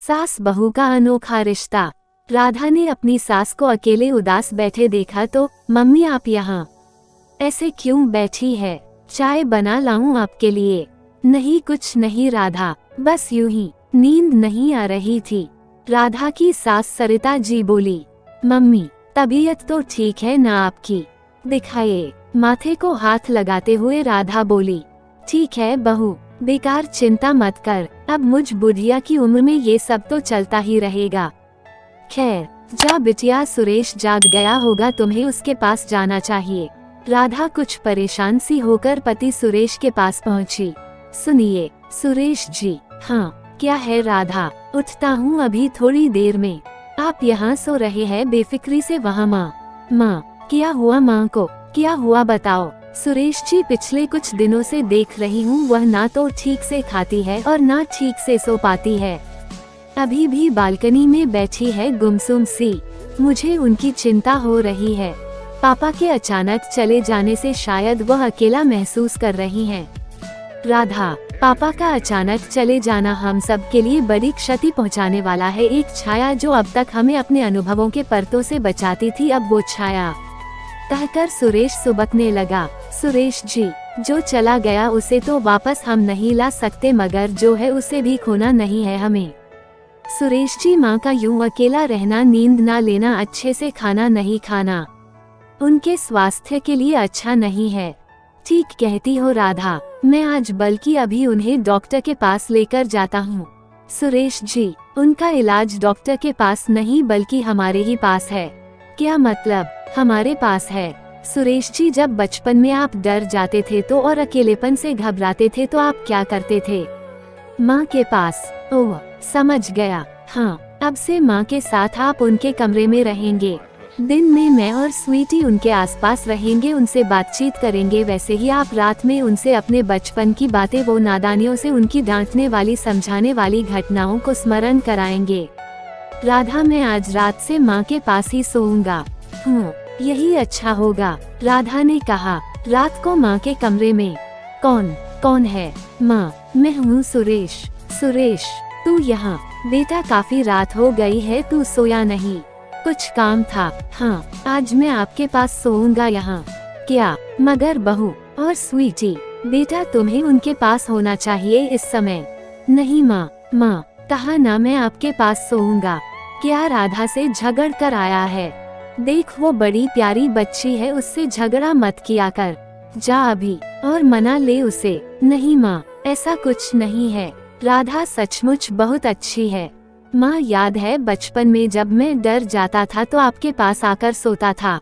सास बहू का अनोखा रिश्ता। राधा ने अपनी सास को अकेले उदास बैठे देखा तो, मम्मी आप यहाँ ऐसे क्यों बैठी है, चाय बना लाऊं आपके लिए। नहीं कुछ नहीं राधा, बस यूं ही, नींद नहीं आ रही थी। राधा की सास सरिता जी बोली, मम्मी तबीयत तो ठीक है ना आपकी, दिखाइए। माथे को हाथ लगाते हुए राधा बोली, ठीक है बहू, बेकार चिंता मत कर, अब मुझ बुढ़िया की उम्र में ये सब तो चलता ही रहेगा। खैर जा बिटिया, सुरेश जाग गया होगा, तुम्हें उसके पास जाना चाहिए। राधा कुछ परेशान सी होकर पति सुरेश के पास पहुंची। सुनिए सुरेश जी। हाँ क्या है राधा, उठता हूँ अभी थोड़ी देर में। आप यहाँ सो रहे हैं बेफिक्री से, वहाँ माँ क्या हुआ, माँ को क्या हुआ बताओ। सुरेश जी पिछले कुछ दिनों से देख रही हूँ, वह ना तो ठीक से खाती है और ना ठीक से सो पाती है। अभी भी बालकनी में बैठी है गुमसुम सी। मुझे उनकी चिंता हो रही है। पापा के अचानक चले जाने से शायद वह अकेला महसूस कर रही हैं। राधा, पापा का अचानक चले जाना हम सब के लिए बड़ी क्षति पहुंचाने वाला है। एक छाया जो अब तक हमें अपने अनुभवों के परतों से बचाती थी, अब वो छाया। कहकर सुरेश सुबकने लगा। सुरेश जी, जो चला गया उसे तो वापस हम नहीं ला सकते, मगर जो है उसे भी खोना नहीं है हमें। सुरेश जी, माँ का यूं अकेला रहना, नींद ना लेना, अच्छे से खाना नहीं खाना, उनके स्वास्थ्य के लिए अच्छा नहीं है। ठीक कहती हो राधा, मैं आज बल्कि अभी उन्हें डॉक्टर के पास लेकर जाता हूँ। सुरेश जी, उनका इलाज डॉक्टर के पास नहीं बल्कि हमारे ही पास है। क्या मतलब हमारे पास है? सुरेश जी, जब बचपन में आप डर जाते थे तो और अकेलेपन से घबराते थे तो आप क्या करते थे? माँ के पास। ओह समझ गया। हाँ, अब से माँ के साथ आप उनके कमरे में रहेंगे। दिन में मैं और स्वीटी उनके आसपास रहेंगे, उनसे बातचीत करेंगे। वैसे ही आप रात में उनसे अपने बचपन की बातें, वो नादानियों से उनकी डांटने वाली, समझाने वाली घटनाओं को स्मरण कराएंगे। राधा, मैं आज रात से माँ के पास ही सोऊंगा। यही अच्छा होगा, राधा ने कहा। रात को माँ के कमरे में कौन है? माँ, मैं हूँ सुरेश। सुरेश, तू यहाँ? बेटा, काफी रात हो गई है, तू सोया नहीं? कुछ काम था। हाँ, आज मैं आपके पास सोऊंगा यहाँ। क्या? मगर बहू और स्वीटी, बेटा तुम्हें उनके पास होना चाहिए इस समय। नहीं माँ, कहा ना मैं आपके पास सोऊंगा। क्या राधा से झगड़ कर आया है? देख, वो बड़ी प्यारी बच्ची है, उससे झगड़ा मत किया कर। जा अभी और मना ले उसे। नहीं माँ, ऐसा कुछ नहीं है, राधा सचमुच बहुत अच्छी है। माँ, याद है बचपन में जब मैं डर जाता था तो आपके पास आकर सोता था?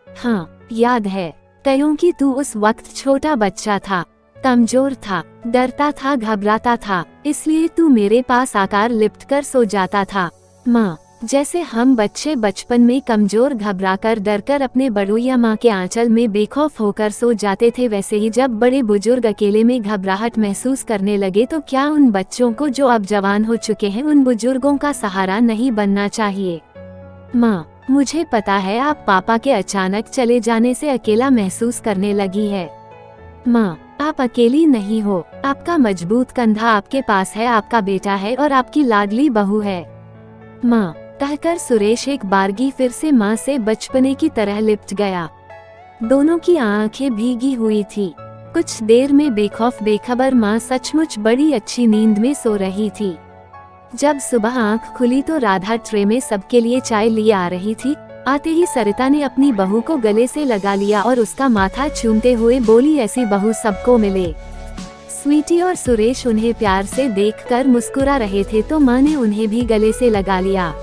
हाँ याद है, क्योंकि तू उस वक्त छोटा बच्चा था, कमजोर था, डरता था, घबराता था, इसलिए तू मेरे पास आकर लिपट कर सो जाता था। माँ, जैसे हम बच्चे बचपन में कमजोर, घबराकर, डरकर अपने बड़ों या माँ के आंचल में बेखौफ होकर सो जाते थे, वैसे ही जब बड़े बुजुर्ग अकेले में घबराहट महसूस करने लगे तो क्या उन बच्चों को जो अब जवान हो चुके हैं, उन बुजुर्गों का सहारा नहीं बनना चाहिए? माँ, मुझे पता है आप पापा के अचानक चले जाने से अकेला महसूस करने लगी है। माँ, आप अकेली नहीं हो, आपका मजबूत कंधा आपके पास है, आपका बेटा है और आपकी लाडली बहू है। माँ, कहकर सुरेश एक बारगी फिर से माँ से बचपने की तरह लिपट गया। दोनों की आंखें भीगी हुई थी। कुछ देर में बेखौफ बेखबर माँ सचमुच बड़ी अच्छी नींद में सो रही थी। जब सुबह आंख खुली तो राधा ट्रे में सबके लिए चाय लिए आ रही थी। आते ही सरिता ने अपनी बहू को गले से लगा लिया और उसका माथा चूमते हुए बोली, ऐसी बहू सबको मिले। स्वीटी और सुरेश उन्हें प्यार से देखकर मुस्कुरा रहे थे तो माँ ने उन्हें भी गले से लगा लिया।